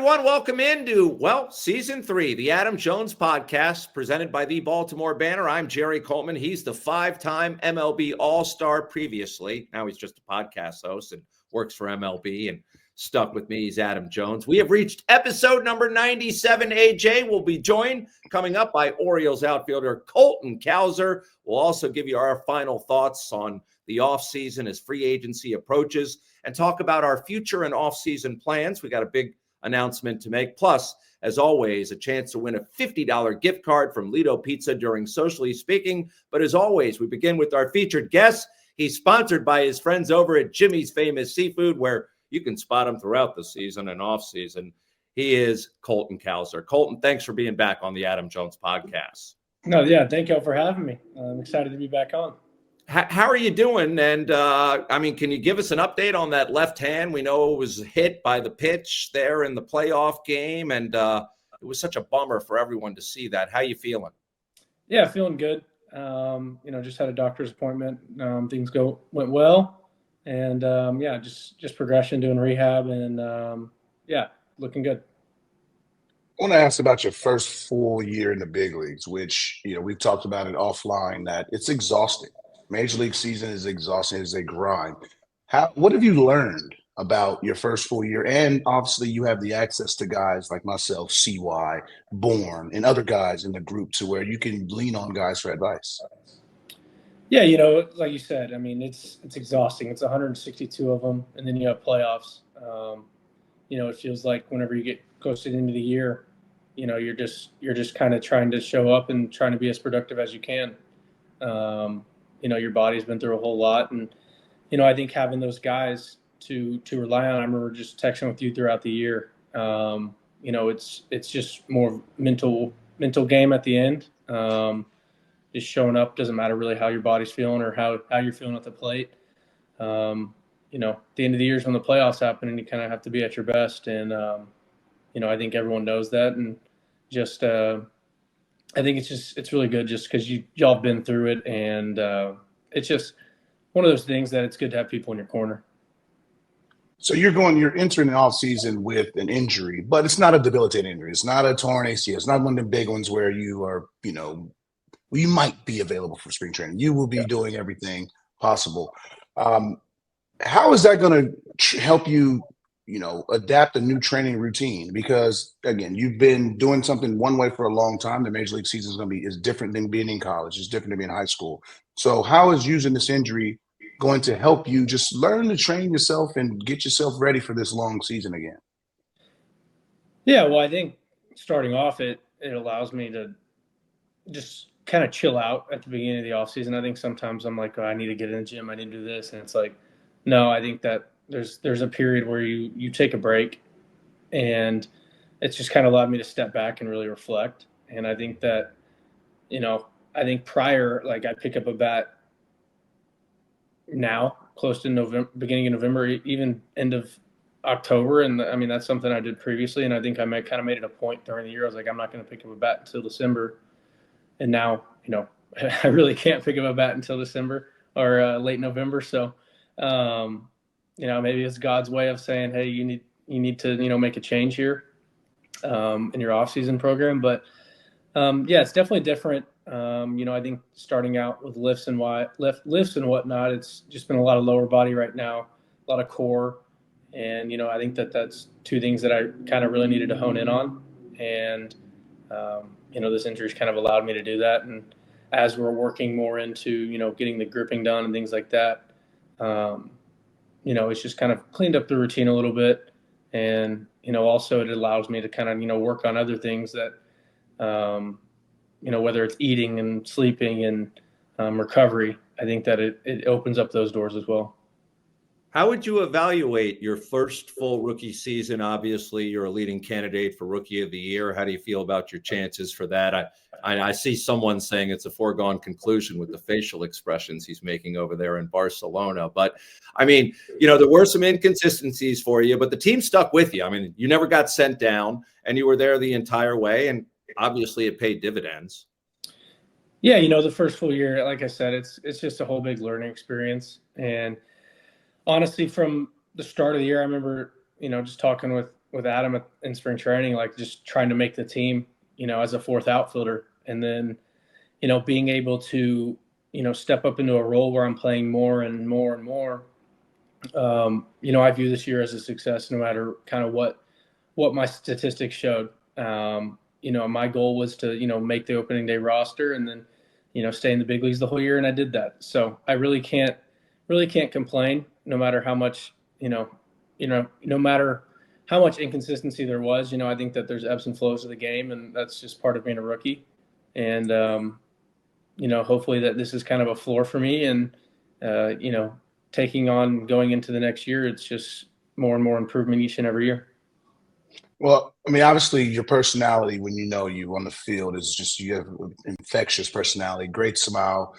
everyone. Welcome into, Season 3, the Adam Jones podcast, presented by the Baltimore Banner. I'm Jerry Coleman. He's the 5-time MLB All-Star previously. Now he's just a podcast host and works for MLB and stuck with me. He's Adam Jones. We have reached episode number 97. AJ will be joined coming up by Orioles outfielder Colton Cowser. We'll also give you our final thoughts on the offseason as free agency approaches and talk about our future and offseason plans. We got a big announcement to make. Plus, as always, a chance to win a $50 gift card from Lido Pizza during Socially Speaking. But as always, we begin with our featured guest. He's sponsored by his friends over at Jimmy's Famous Seafood, where you can spot him throughout the season and off season. He is Colton Cowser. Colton, thanks for being back on the Adam Jones podcast. No, yeah, thank you all for having me. I'm excited to be back on. How are you doing? And, can you give us an update on that left hand? We know it was hit by the pitch there in the playoff game, and it was such a bummer for everyone to see that. How you feeling? Yeah, feeling good. Just had a doctor's appointment. Things went well. And, just progression, doing rehab, and, looking good. I want to ask about your first full year in the big leagues, which, we've talked about it offline, that it's exhausting. Major league season is exhausting. It's a grind. What have you learned about your first full year? And obviously you have the access to guys like myself, CY, Bourne, and other guys in the group to where you can lean on guys for advice. Yeah, like you said, it's exhausting. It's 162 of them, and then you have playoffs. It feels like whenever you get close to the end of the year, you're just kind of trying to show up and trying to be as productive as you can. Your body's been through a whole lot, and I think having those guys to rely on. I remember just texting with you throughout the year. It's just more mental game at the end. Just showing up, doesn't matter really how your body's feeling or how you're feeling at the plate. The end of the year is when the playoffs happen, and you kind of have to be at your best. And I think everyone knows that, and just I think it's really good just because y'all have been through it, and it's just one of those things that it's good to have people in your corner. So you're entering the offseason with an injury, but it's not a debilitating injury. It's not a torn ACL. It's not one of the big ones where you are, you might be available for spring training. You will be doing everything possible. How is that going to help you, adapt a new training routine? Because again, you've been doing something one way for a long time. The major league season is different than being in college. It's different than being in high school. So how is using this injury going to help you just learn to train yourself and get yourself ready for this long season again? Yeah, well, I think starting off, it allows me to just kind of chill out at the beginning of the offseason. I think sometimes I'm like, I need to get in the gym. I need to do this. And it's like, no, I think that there's a period where you take a break, and it's just kind of allowed me to step back and really reflect. And I think that, prior, like I pick up a bat now close to November, beginning of November, even end of October. And that's something I did previously. And I think I kind of made it a point during the year. I was like, I'm not going to pick up a bat until December. And now, I really can't pick up a bat until December or late November. So, maybe it's God's way of saying, hey, you need to, make a change here in your off-season program. But, it's definitely different. I think starting out with lifts and whatnot, it's just been a lot of lower body right now, a lot of core. And, I think that's two things that I kind of really needed to hone in on. And, this injury's kind of allowed me to do that. And as we're working more into, getting the gripping done and things like that, it's just kind of cleaned up the routine a little bit. And, also it allows me to kind of, work on other things that, whether it's eating and sleeping and recovery, I think that it opens up those doors as well. How would you evaluate your first full rookie season? Obviously, you're a leading candidate for Rookie of the Year. How do you feel about your chances for that? I see someone saying it's a foregone conclusion with the facial expressions he's making over there in Barcelona. But, there were some inconsistencies for you, but the team stuck with you. You never got sent down, and you were there the entire way, and obviously it paid dividends. Yeah, the first full year, like I said, it's just a whole big learning experience. And honestly, from the start of the year, I remember, just talking with Adam in spring training, like just trying to make the team, as a fourth outfielder. And then, being able to, step up into a role where I'm playing more and more and more. I view this year as a success, no matter kind of what my statistics showed. My goal was to, make the opening day roster and then, stay in the big leagues the whole year. And I did that. So I really can't complain, no matter how much, no matter how much inconsistency there was. I think that there's ebbs and flows of the game, and that's just part of being a rookie. And, hopefully that this is kind of a floor for me, and, taking on going into the next year, it's just more and more improvement each and every year. Well, I mean, obviously your personality when you on the field is just, you have an infectious personality, great smile.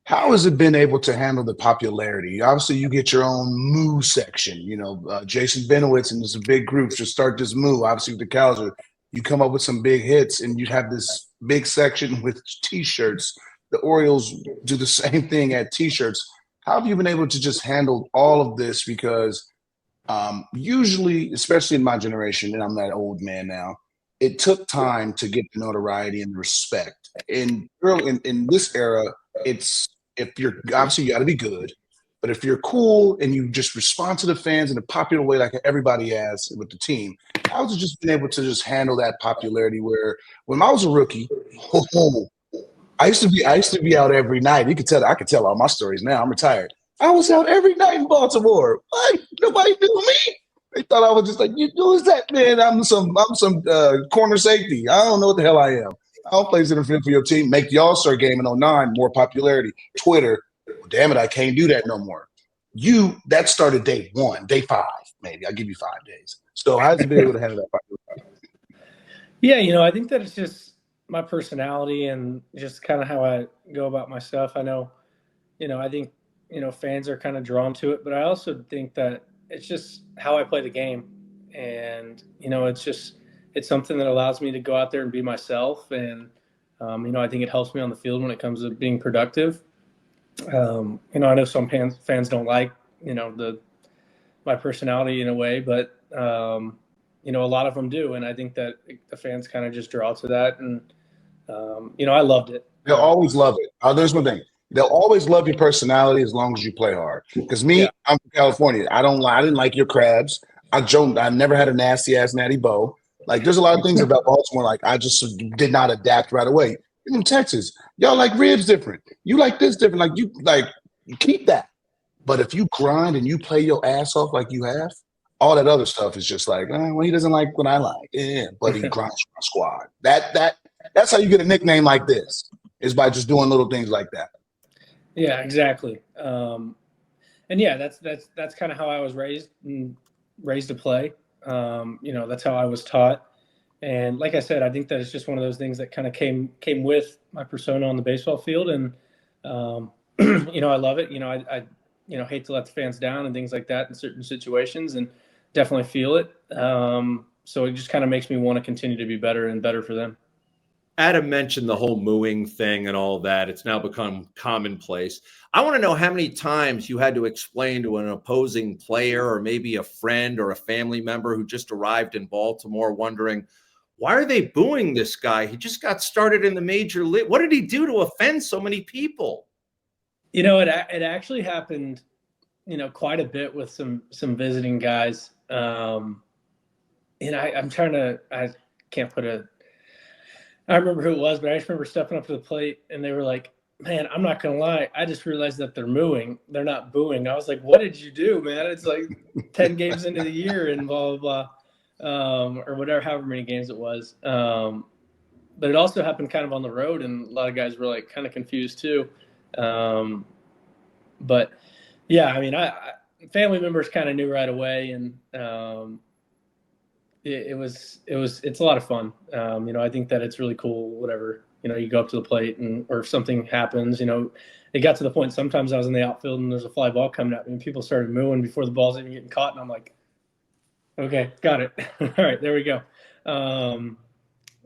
How has it been able to handle the popularity? Obviously, you get your own moo section. Jason Benowitz and some big groups just start this moo. Obviously, with the Cowser, you come up with some big hits, and you have this big section with T-shirts. The Orioles do the same thing at T-shirts. How have you been able to just handle all of this? Because usually, especially in my generation, and I'm that old man now, it took time to get the notoriety and respect. In this era, it's, if you're, obviously you got to be good, but if you're cool and you just respond to the fans in a popular way like everybody has with the team, I was just been able to just handle that popularity. Where when I was a rookie, I used to be out every night. I could tell all my stories now. I'm retired. I was out every night in Baltimore. What? Nobody knew me. They thought I was just like, who is that, man? I'm some corner safety. I don't know what the hell I am. I don't play center field for your team. Make the All-Star game in 09 more popularity. Twitter, well, damn it, I can't do that no more. That started day 1, day 5, maybe. I'll give you 5 days. So how's it been able to handle that popularity? Yeah, I think that it's just my personality and just kind of how I go about my stuff. I know, I think, fans are kind of drawn to it, but I also think that it's just how I play the game. And, it's something that allows me to go out there and be myself. And, I think it helps me on the field when it comes to being productive. I know some fans don't like, my personality in a way, but, a lot of them do. And I think that the fans kind of just draw to that. And, I loved it. They'll always love it. There's one thing. They'll always love your personality as long as you play hard. Because I'm from California. I didn't like your crabs. I never had a nasty ass natty bow. Like, there's a lot of things about Baltimore. Like, I just did not adapt right away. You're from Texas. Y'all like ribs different. You like this different. You keep that. But if you grind and you play your ass off like you have, all that other stuff is just like, well, he doesn't like what I like. Yeah, but he grinds for my squad. That's how you get a nickname like this, is by just doing little things like that. Yeah, exactly. And yeah, that's kind of how I was raised to play. That's how I was taught. And like I said, I think that it's just one of those things that kind of came with my persona on the baseball field. And, I love it. I hate to let the fans down and things like that in certain situations, and definitely feel it. So it just kind of makes me want to continue to be better and better for them. Adam mentioned the whole mooing thing and all that. It's now become commonplace. I want to know how many times you had to explain to an opposing player, or maybe a friend or a family member who just arrived in Baltimore, wondering, why are they booing this guy? He just got started in the major league. What did he do to offend so many people? It actually happened, quite a bit with some visiting guys. I can't put I remember who it was, but I just remember stepping up to the plate and they were like, man, I'm not going to lie. I just realized that they're mooing. They're not booing. I was like, what did you do, man? It's like 10 games into the year and blah, blah, blah, or whatever, however many games it was. But it also happened kind of on the road, and a lot of guys were like kind of confused too. But yeah, I mean, family members kind of knew right away, and it's a lot of fun. I think that it's really cool. Whatever, you go up to the plate, or if something happens, it got to the point. Sometimes I was in the outfield and there's a fly ball coming at me, and people started mooing before the ball's even getting caught, and I'm like, okay, got it. All right, there we go.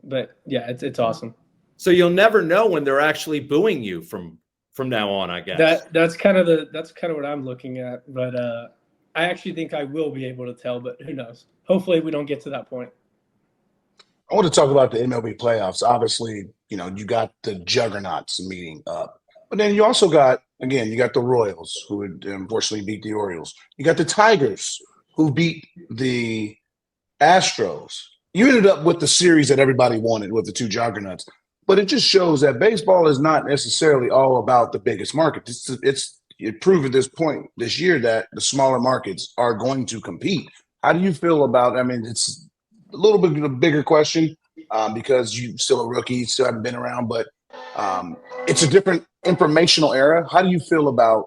But yeah, it's awesome. So you'll never know when they're actually booing you from now on, I guess. That's kind of what I'm looking at. But I actually think I will be able to tell, but who knows? Hopefully we don't get to that point. I want to talk about the MLB playoffs. Obviously, you know, you got the juggernauts meeting up, but then you also got, again, you got the Royals, who would unfortunately beat the Orioles. You got the Tigers, who beat the Astros. You ended up with the series that everybody wanted with the two juggernauts, but it just shows that baseball is not necessarily all about the biggest market. It proved at this point this year that the smaller markets are going to compete. How do you feel about? I mean, it's a little bit of a bigger question because you're still a rookie, you still haven't been around, but it's a different informational era. How do you feel about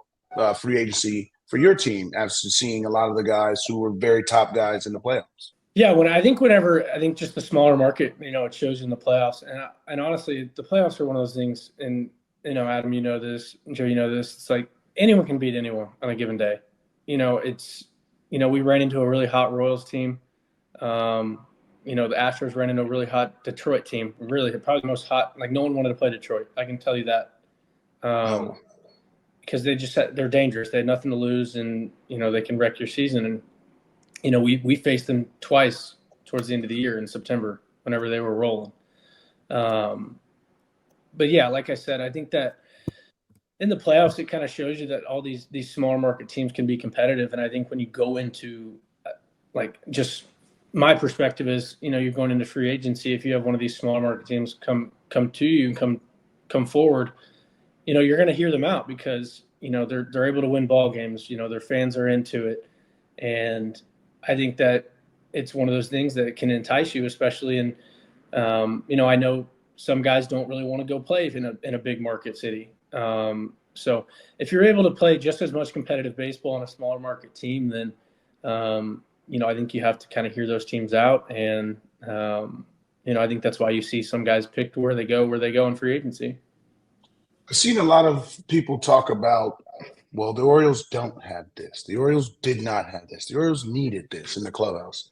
free agency for your team after seeing a lot of the guys who were very top guys in the playoffs? Yeah, whenever I think just the smaller market, it shows in the playoffs, and honestly, the playoffs are one of those things. And Adam, you know this, Joe, you know this. It's like anyone can beat anyone on a given day. We ran into a really hot Royals team. The Astros ran into a really hot Detroit team. Really, probably the most hot. Like no one wanted to play Detroit. I can tell you that. Because they're dangerous. They had nothing to lose, and they can wreck your season. And we faced them twice towards the end of the year in September whenever they were rolling. But yeah, like I said, I think that in the playoffs, it kind of shows you that all these smaller market teams can be competitive. And I think when you go into just my perspective is, you're going into free agency. If you have one of these smaller market teams come to you and come forward, you're going to hear them out because, they're able to win ball games. Their fans are into it. And I think that it's one of those things that can entice you, especially in, I know some guys don't really want to go play in a big market city. So if you're able to play just as much competitive baseball on a smaller market team, then, I think you have to kind of hear those teams out. And, I think that's why you see some guys picked where they go in free agency. I've seen a lot of people talk about, well, the Orioles don't have this. The Orioles did not have this. The Orioles needed this in the clubhouse.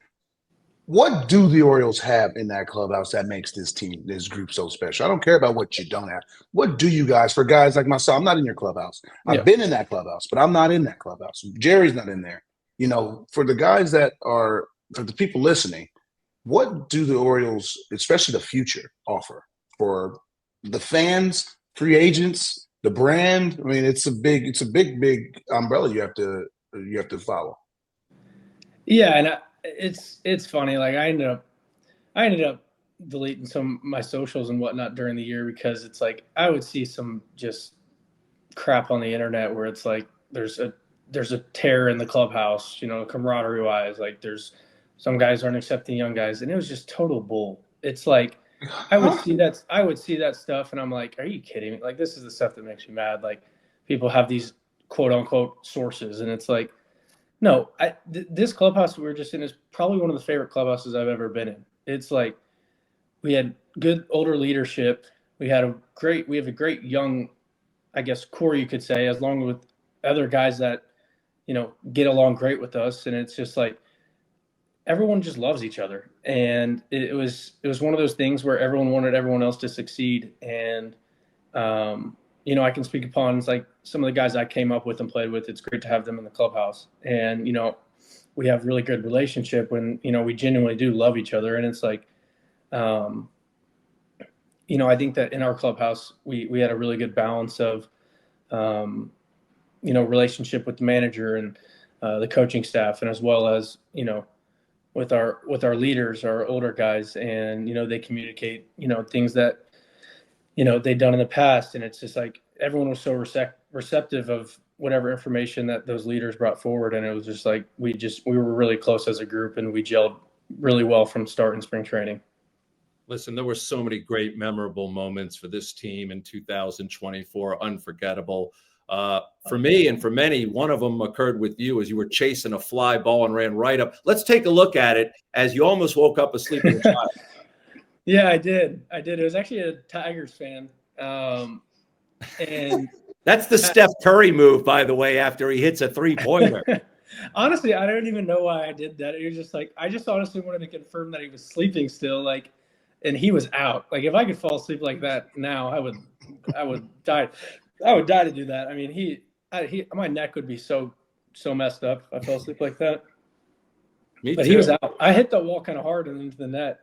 What do the Orioles have in that clubhouse that makes this group so special? I don't care about what you don't have. What do you guys, for guys like myself, I'm not in your clubhouse. I've been in that clubhouse, but I'm not in that clubhouse. Jerry's not in there. For the guys for the people listening, what do the Orioles, especially the future, offer for the fans, free agents, the brand? I mean, it's a big umbrella you have to follow. Yeah, and it's funny. Like I ended up deleting some of my socials and whatnot during the year because it's like I would see some just crap on the internet where it's like there's a tear in the clubhouse, camaraderie wise. Like there's some guys aren't accepting young guys, and it was just total bull. It's like I would see that stuff, and I'm like, are you kidding me? Like this is the stuff that makes me mad. Like people have these quote unquote sources, and it's like, no, this clubhouse we were just in is probably one of the favorite clubhouses I've ever been in. It's like we had good older leadership. We have a great young, I guess, core, you could say, as long with other guys that, get along great with us. And it's just like everyone just loves each other. And it was one of those things where everyone wanted everyone else to succeed. And, I can speak upon like some of the guys I came up with and played with. It's great to have them in the clubhouse. And, we have really good relationship when, we genuinely do love each other. And it's like, I think that in our clubhouse, we had a really good balance of, relationship with the manager and the coaching staff, and as well as, with our leaders, our older guys, and, they communicate, things that, they've done in the past. And it's just like everyone was so receptive of whatever information that those leaders brought forward. And it was just like we were really close as a group, and we gelled really well from start in spring training. Listen, there were so many great memorable moments for this team in 2024, unforgettable. For me and for many, one of them occurred with you as you were chasing a fly ball and ran right up. Let's take a look at it as you almost woke up a sleeping child. Yeah, I did. It was actually a Tigers fan. And that's the Steph Curry move, by the way, after he hits a three-pointer. Honestly, I don't even know why I did that. It was just like, I just honestly wanted to confirm that he was sleeping still, like, and he was out. Like, if I could fall asleep like that now, I would die. I would die to do that. I mean, my neck would be so so messed up if I fell asleep like that. Me But too. he was out. I hit the wall kind of hard and into the net.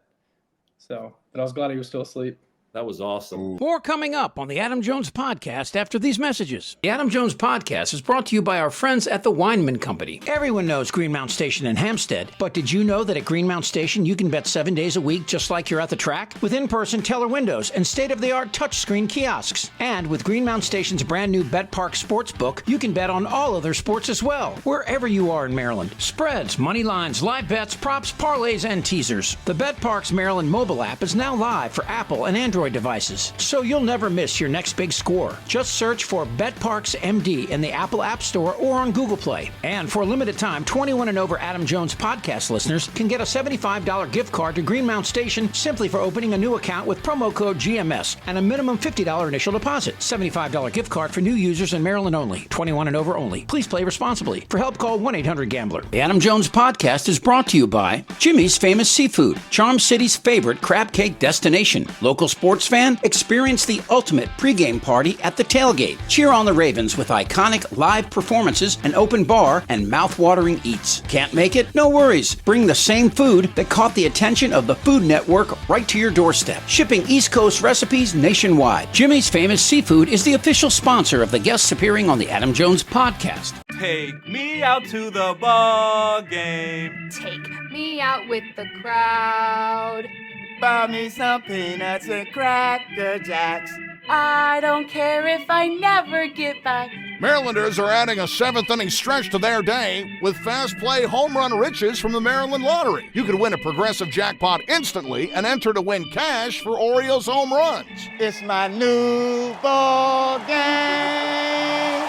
So, but I was glad he was still asleep. That was awesome. More coming up on the Adam Jones Podcast after these messages. The Adam Jones Podcast is brought to you by our friends at the Weinman Company. Everyone knows Greenmount Station in Hampstead, but did you know that at Greenmount Station you can bet 7 days a week just like you're at the track? With in-person teller windows and state-of-the-art touchscreen kiosks. And with Greenmount Station's brand new Bet Park Sportsbook, you can bet on all other sports as well, wherever you are in Maryland. Spreads, money lines, live bets, props, parlays, and teasers. The Bet Parks Maryland mobile app is now live for Apple and Android devices, so you'll never miss your next big score. Just search for BetParks MD in the Apple App Store or on Google Play. And for a limited time, 21 and over Adam Jones podcast listeners can get a $75 gift card to Greenmount Station simply for opening a new account with promo code GMS and a minimum $50 initial deposit. $75 gift card for new users in Maryland only. 21 and over only. Please play responsibly. For help, call 1-800-GAMBLER. The Adam Jones Podcast is brought to you by Jimmy's Famous Seafood, Charm City's favorite crab cake destination. Local sports fan, experience the ultimate pregame party at the tailgate. Cheer on the Ravens with iconic live performances, an open bar, and mouth-watering eats. Can't make it? No worries. Bring the same food that caught the attention of the Food Network right to your doorstep. Shipping East Coast recipes nationwide. Jimmy's Famous Seafood is the official sponsor of the guests appearing on the Adam Jones Podcast. Take me out to the ball game. Take me out with the crowd. Buy me some peanuts and Cracker Jacks. I don't care if I never get back. Marylanders are adding a seventh-inning stretch to their day with fast play home run riches from the Maryland Lottery. You could win a progressive jackpot instantly and enter to win cash for Orioles home runs. It's my new ball game.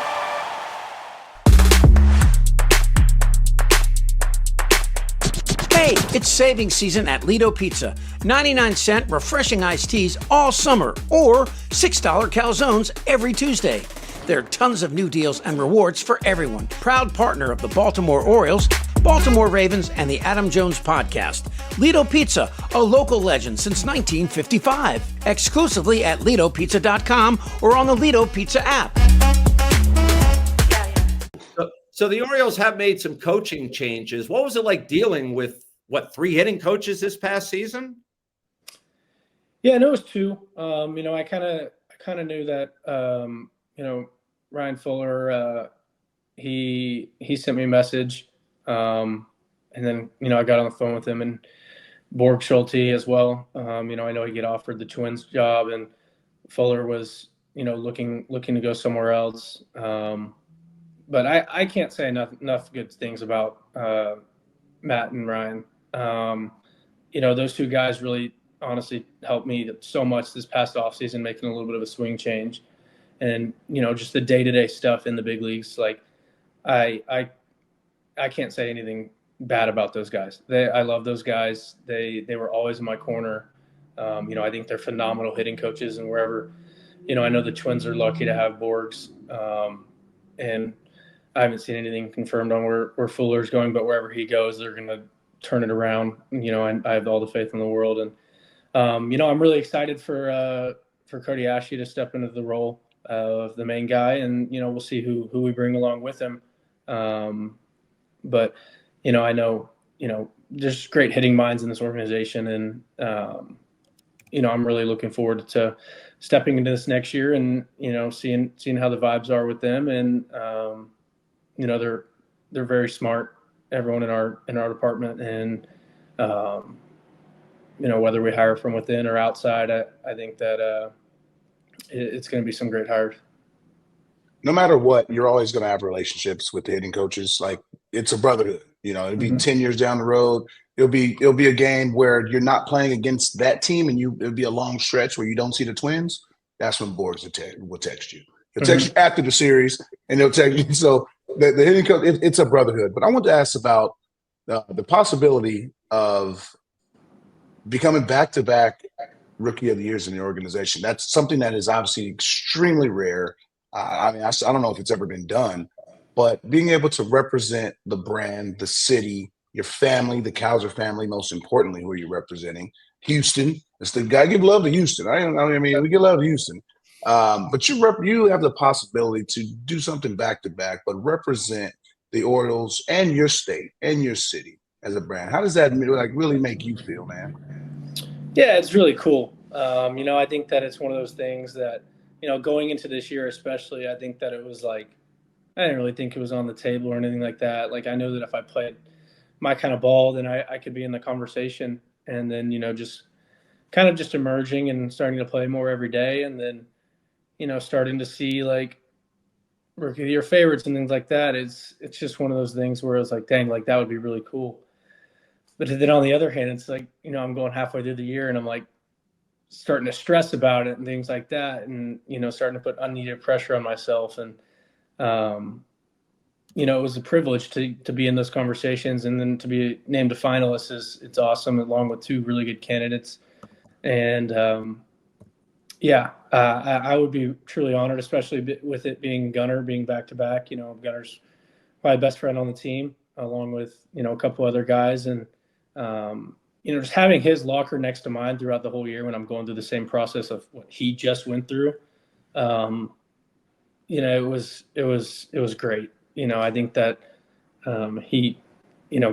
Hey, it's savings season at Lido Pizza. 99-cent refreshing iced teas all summer, or $6 calzones every Tuesday. There are tons of new deals and rewards for everyone. Proud partner of the Baltimore Orioles, Baltimore Ravens, and the Adam Jones Podcast. Lido Pizza, a local legend since 1955. Exclusively at LidoPizza.com or on the Lido Pizza app. So the Orioles have made some coaching changes. What was it like dealing with, 3 hitting coaches this past season? Yeah, no, it was 2. I kind of knew that. Ryan Fuller, he sent me a message, and then I got on the phone with him, and Borg Schulte as well. I know he get offered the Twins job, and Fuller was looking to go somewhere else. But I can't say enough good things about Matt and Ryan. Those 2 guys really honestly helped me so much this past offseason, making a little bit of a swing change. And, just the day-to-day stuff in the big leagues. Like, I can't say anything bad about those guys. I love those guys. They were always in my corner. I think they're phenomenal hitting coaches. And wherever, I know the Twins are lucky to have Borgs. And I haven't seen anything confirmed on where Fuller's going, but wherever he goes, they're going to turn it around. I have all the faith in the world. And, I'm really excited for Cody Ashley to step into the role of the main guy, and we'll see who we bring along with him. But I know there's great hitting minds in this organization, and I'm really looking forward to stepping into this next year and seeing how the vibes are with them. And they're very smart, everyone in our department, and whether we hire from within or outside, I think that it's going to be some great hires. No matter what, you're always going to have relationships with the hitting coaches. Like, it's a brotherhood. It'll be 10 years down the road. It'll be a game where you're not playing against that team, and it'll be a long stretch where you don't see the Twins. That's when Borgs will text you. He'll text you after the series, and he'll text you. So the hitting coach, it's a brotherhood. But I want to ask about the possibility of becoming back-to-back Rookie of the Years in the organization. That's something that is obviously extremely rare. I don't know if it's ever been done, but being able to represent the brand, the city, your family, the Cowser family, most importantly, who are you representing? Houston. It's the guy. Give love to Houston. We give love to Houston. But you have the possibility to do something back to back, but represent the Orioles and your state and your city as a brand? How does that really make you feel, man? Yeah, it's really cool. I think that it's one of those things that, going into this year especially, I think that it was like, I didn't really think it was on the table or anything like that. Like, I know that if I played my kind of ball, then I could be in the conversation. And then, just kind of just emerging and starting to play more every day. And then, starting to see like rookie of the year favorites and things like that. It's just one of those things where it's like, dang, like that would be really cool. But then on the other hand, it's like, I'm going halfway through the year and I'm like starting to stress about it and things like that. And, starting to put unneeded pressure on myself. And, it was a privilege to be in those conversations, and then to be named a finalist it's awesome, along with two really good candidates. And I would be truly honored, especially with it being Gunnar, being back to back. Gunnar's probably best friend on the team, along with a couple other guys, and just having his locker next to mine throughout the whole year when I'm going through the same process of what he just went through. It was great. I think that he,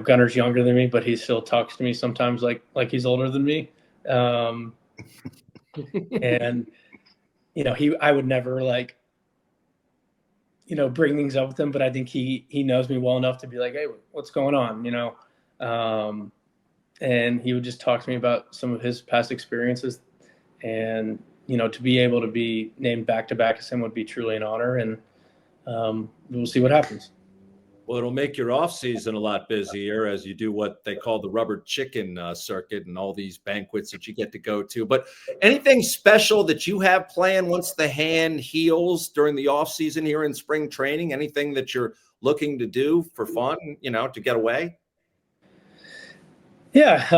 Gunner's younger than me, but he still talks to me sometimes like he's older than me. And, I would never bring things up with him, but I think he knows me well enough to be like, hey, what's going on? And he would just talk to me about some of his past experiences, and, to be able to be named back-to-back as him would be truly an honor. And we'll see what happens. Well, it'll make your offseason a lot busier as you do what they call the rubber chicken circuit and all these banquets that you get to go to. But anything special that you have planned once the hand heals during the offseason here in spring training? Anything that you're looking to do for fun, to get away? Yeah,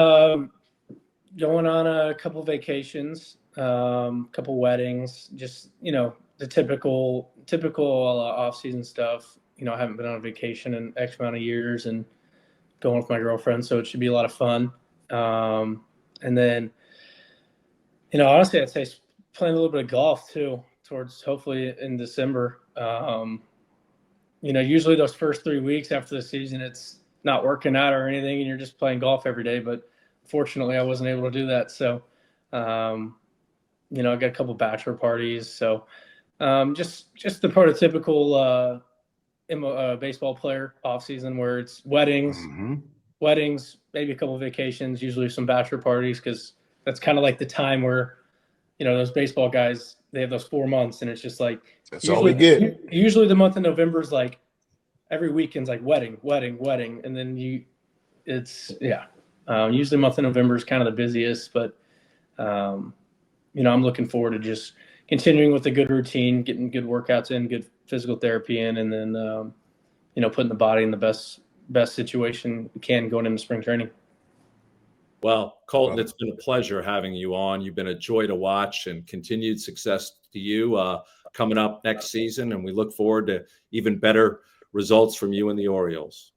going on a couple vacations, couple weddings, just, the typical off-season stuff. I haven't been on a vacation in X amount of years, and going with my girlfriend, so it should be a lot of fun. And then, honestly, I'd say playing a little bit of golf too, towards hopefully in December. Usually those first 3 weeks after the season, it's not working out or anything, and you're just playing golf every day. But fortunately, I wasn't able to do that. So, I got a couple bachelor parties. So, just the prototypical baseball player off season, where it's weddings, maybe a couple of vacations, usually some bachelor parties, because that's kind of like the time where, those baseball guys, they have those 4 months, and it's just like that's all we get. Usually the month of November is like every weekend's like wedding, and then usually month of November is kind of the busiest, but I'm looking forward to just continuing with a good routine, getting good workouts in, good physical therapy in, and then, putting the body in the best situation we can going into spring training. Well, Colton, it's been a pleasure having you on. You've been a joy to watch, and continued success to you coming up next season. And we look forward to even better results from you and the Orioles.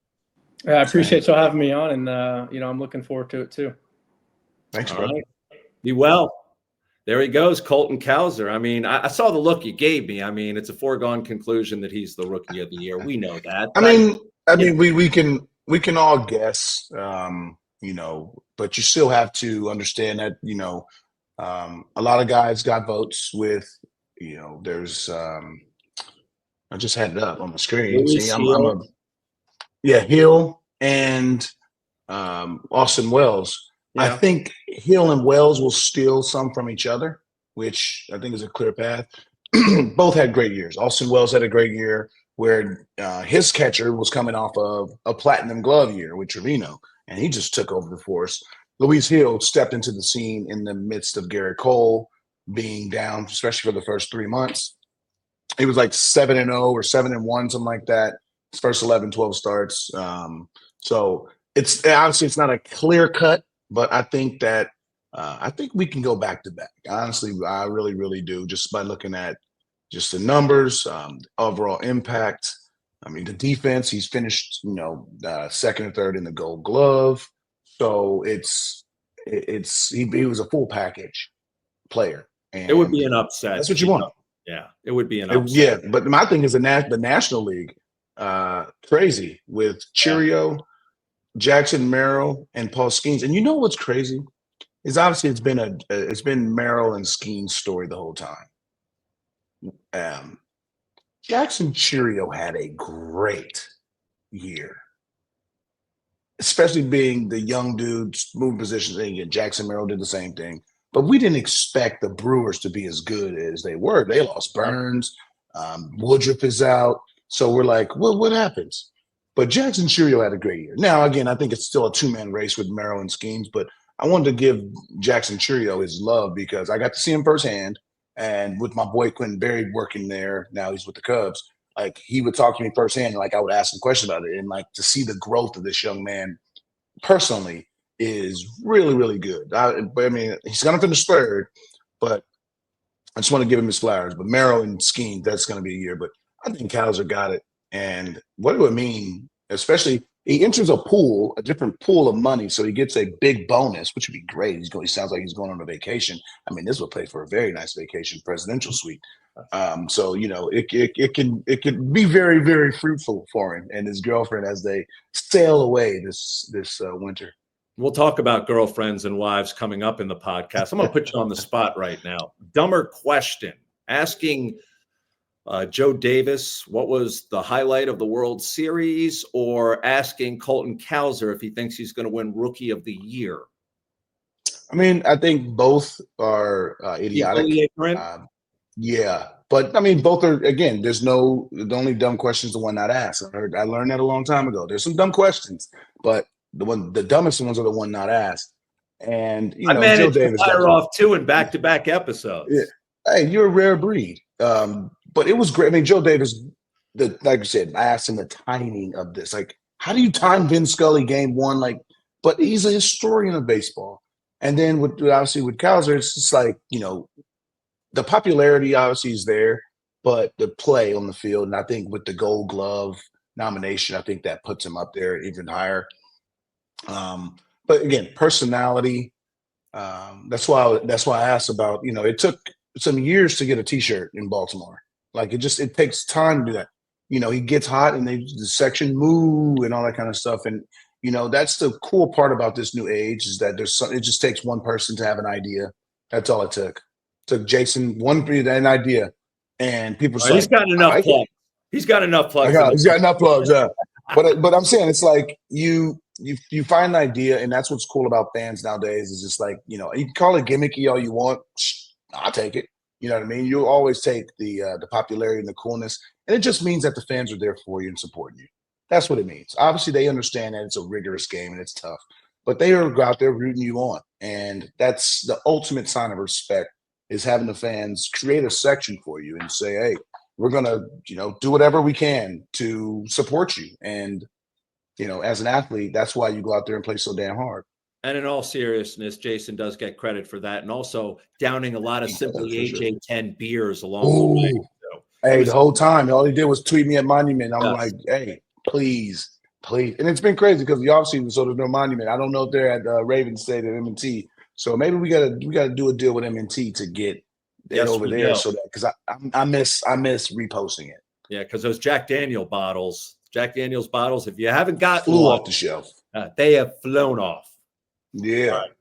I appreciate you having me on, and, I'm looking forward to it too. Thanks, bro. Right. Be well. There he goes, Colton Cowser. I mean, I saw the look you gave me. I mean, it's a foregone conclusion that he's the rookie of the year. We know that. I mean, we can all guess, but you still have to understand that, a lot of guys got votes with, there's, I just had it up on the screen. Hill and Austin Wells. Yeah. I think Hill and Wells will steal some from each other, which I think is a clear path. Both had great years. Austin Wells had a great year where his catcher was coming off of a platinum glove year with Trevino, and he just took over the force. Luis Hill stepped into the scene in the midst of Garrett Cole being down, especially for the first 3 months. He was like 7-0 or 7-1, something like that. His first 11, 12 starts. So it's obviously it's not a clear cut, but I think that I think we can go back to back. Honestly, I really, really do, just by looking at just the numbers, overall impact. I mean, the defense, he's finished, second or third in the Gold Glove. So he was a full package player. And it would be an upset. That's what you want. Yeah, it would be an upset. Yeah, but my thing is the National League, crazy with Cheerio, Jackson Merrill, and Paul Skeens. And you know what's crazy? Is obviously it's been Merrill and Skeens' story the whole time. Jackson Cheerio had a great year, especially being the young dude moving positions. And again, Jackson Merrill did the same thing, but we didn't expect the Brewers to be as good as they were. They lost Burns, Woodruff is out, so we're like, well, what happens? But Jackson Cheerio had a great year. Now, again, I think it's still a two-man race with Merrill and Skeens, but I wanted to give Jackson Cheerio his love because I got to see him firsthand. And with my boy Quentin Berry working there, now he's with the Cubs, like he would talk to me firsthand, and like I would ask him questions about it. And like to see the growth of this young man personally is really, really good. I mean, he's going to finish third, but I just want to give him his flowers. But Merrill and Skeens, that's going to be a year. But I think Cowser got it. And what do it mean? Especially he enters a different pool of money, so he gets a big bonus, which would be great. He sounds like he's going on a vacation. I mean, this would play for a very nice vacation, presidential suite. So you know, it can be very, very fruitful for him and his girlfriend as they sail away this winter. We'll talk about girlfriends and wives coming up in the podcast. I'm going to put you on the spot right now. Dumber question. Asking Joe Davis what was the highlight of the World Series, or asking Colton Cowser if he thinks he's going to win Rookie of the Year? I mean, I think both are idiotic. Yeah, but I mean, both are, again, the only dumb question is the one not asked. I learned that a long time ago. There's some dumb questions, but the dumbest ones are the one not asked. And, you know, Joe Davis fire off two in back-to-back episodes. Yeah. Hey, you're a rare breed. But it was great. I mean, Joe Davis, like you said, I asked him the timing of this. Like, how do you time Vin Scully game one? Like, but he's a historian of baseball. And then obviously with Cowser, it's just like, you know, the popularity obviously is there, but the play on the field, and I think with the Gold Glove nomination, I think that puts him up there even higher. But again, personality. That's why I asked about, you know, it took some years to get a T-shirt in Baltimore. Like it takes time to do that. You know, he gets hot and the section moo and all that kind of stuff. And, you know, that's the cool part about this new age is that it just takes one person to have an idea. That's all it took. It took Jason an idea, and people. He's got enough plugs. He's got enough plugs. He's got enough plugs. Yeah. But I'm saying it's like you find an idea, and that's what's cool about fans nowadays. Is just like, you know, you can call it gimmicky all you want. I'll take it. You know what I mean? You'll always take the popularity and the coolness, and it just means that the fans are there for you and supporting you. That's what it means. Obviously, they understand that it's a rigorous game and it's tough, but they are out there rooting you on, and that's the ultimate sign of respect. Is having the fans create a section for you and say, "Hey, we're gonna, you know, do whatever we can to support you." And, you know, as an athlete, that's why you go out there and play so damn hard. And in all seriousness, Jason does get credit for that, and also downing a lot of Simply AJ10 beers along the way. So hey, the whole time, all he did was tweet me at Monument. I'm like, hey, please. And it's been crazy because the offseason, so there's no Monument. I don't know if they're at Raven State at M&T. So maybe we gotta do a deal with M&T to get it over there, so that because I miss reposting it. Yeah, because those Jack Daniels bottles, if you haven't got flew off the shelf, they have flown off. Yeah. Right.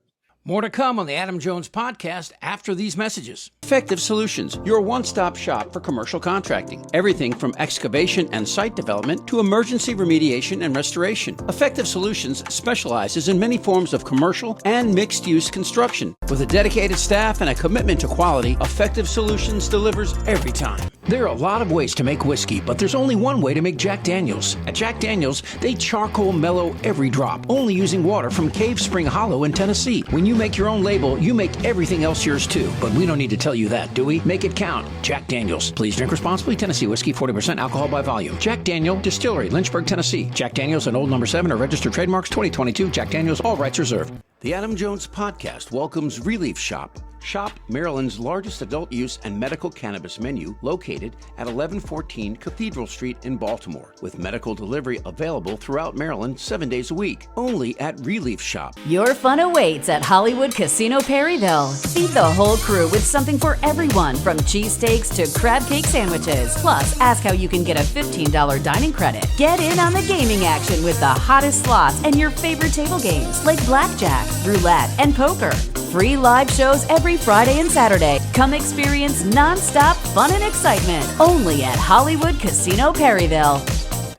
More to come on the Adam Jones podcast after these messages. Effective Solutions, your one-stop shop for commercial contracting. Everything from excavation and site development to emergency remediation and restoration. Effective Solutions specializes in many forms of commercial and mixed-use construction. With a dedicated staff and a commitment to quality, Effective Solutions delivers every time. There are a lot of ways to make whiskey, but there's only one way to make Jack Daniels. At Jack Daniels, they charcoal mellow every drop, only using water from Cave Spring Hollow in Tennessee. When you make your own label, you make everything else yours too. But we don't need to tell you that, do we? Make it count. Jack Daniels. Please drink responsibly. Tennessee whiskey, 40% alcohol by volume. Jack Daniel Distillery, Lynchburg, Tennessee. Jack Daniels and Old No. 7 are registered trademarks. 2022. Jack Daniels. All rights reserved. The Adam Jones podcast welcomes Relief Shop. Shop Maryland's largest adult use and medical cannabis menu located at 1114 Cathedral Street in Baltimore, with medical delivery available throughout Maryland 7 days a week, only at Relief Shop. Your fun awaits at Hollywood Casino Perryville. Feed the whole crew with something for everyone, from cheesesteaks to crab cake sandwiches. Plus, ask how you can get a $15 dining credit. Get in on the gaming action with the hottest slots and your favorite table games like blackjack, roulette, and poker. Free live shows every Friday and Saturday. Come experience non-stop fun and excitement only at Hollywood Casino Perryville.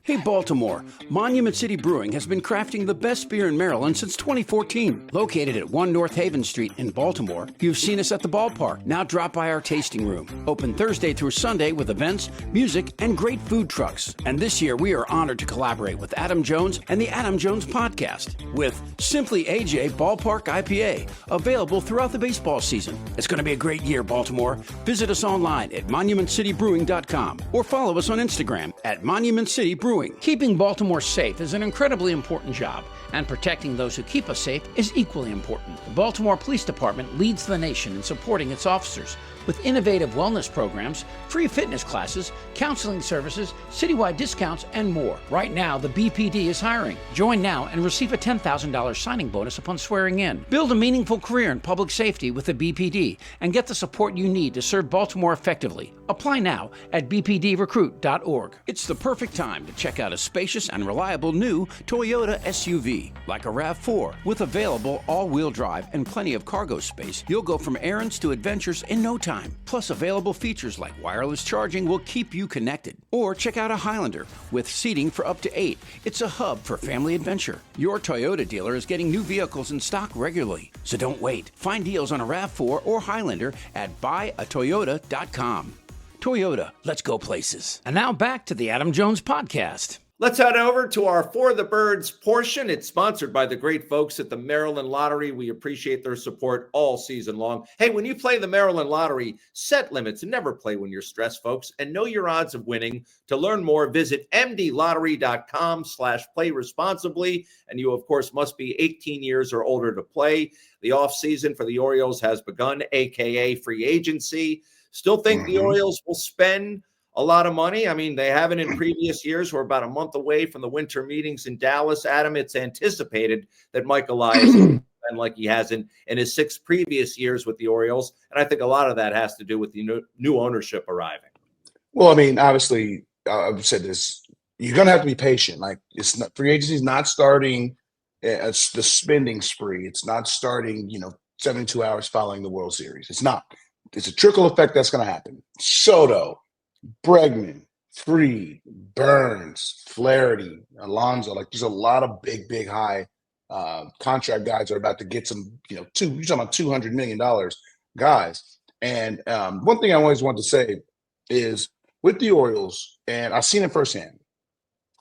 Hey Baltimore, Monument City Brewing has been crafting the best beer in Maryland since 2014. Located at 1 North Haven Street in Baltimore, you've seen us at the ballpark. Now drop by our tasting room. Open Thursday through Sunday with events, music, and great food trucks. And this year we are honored to collaborate with Adam Jones and the Adam Jones Podcast with Simply AJ Ballpark IPA, available throughout the baseball season. It's going to be a great year, Baltimore. Visit us online at monumentcitybrewing.com or follow us on Instagram at Monument City Brewing. Keeping Baltimore safe is an incredibly important job, and protecting those who keep us safe is equally important. The Baltimore Police Department leads the nation in supporting its officers with innovative wellness programs, free fitness classes, counseling services, citywide discounts, and more. Right now, the BPD is hiring. Join now and receive a $10,000 signing bonus upon swearing in. Build a meaningful career in public safety with the BPD and get the support you need to serve Baltimore effectively. Apply now at bpdrecruit.org. It's the perfect time to check out a spacious and reliable new Toyota SUV, like a RAV4. With available all-wheel drive and plenty of cargo space, you'll go from errands to adventures in no time. Plus, available features like wireless charging will keep you connected. Or check out a Highlander with seating for up to 8. It's a hub for family adventure. Your Toyota dealer is getting new vehicles in stock regularly, so don't wait. Find deals on a RAV4 or Highlander at buyatoyota.com. Toyota, let's go places. And now back to the Adam Jones Podcast. Let's head over to our For the Birds portion. It's sponsored by the great folks at the Maryland Lottery. We appreciate their support all season long. Hey, when you play the Maryland Lottery, set limits and never play when you're stressed, folks, and know your odds of winning. To learn more, visit mdlottery.com/play responsibly. And you, of course, must be 18 years or older to play. The offseason for the Orioles has begun, a.k.a. free agency. Still think the Orioles will spend a lot of money. I mean, they haven't in previous years. We're about a month away from the winter meetings in Dallas. Adam, it's anticipated that Mike Elias will spend like he has in his 6 previous years with the Orioles. And I think a lot of that has to do with the new ownership arriving. Well, I mean, obviously, I've said this. You're going to have to be patient. Like, it's not, free agency is not starting it's the spending spree. It's not starting, 72 hours following the World Series. It's not. It's a trickle effect that's going to happen. Soto, Bregman, Freed, Burns, Flaherty, Alonso. Like, there's a lot of big, high contract guys that are about to get some, you're talking about $200 million guys. And one thing I always want to say is with the Orioles, and I've seen it firsthand,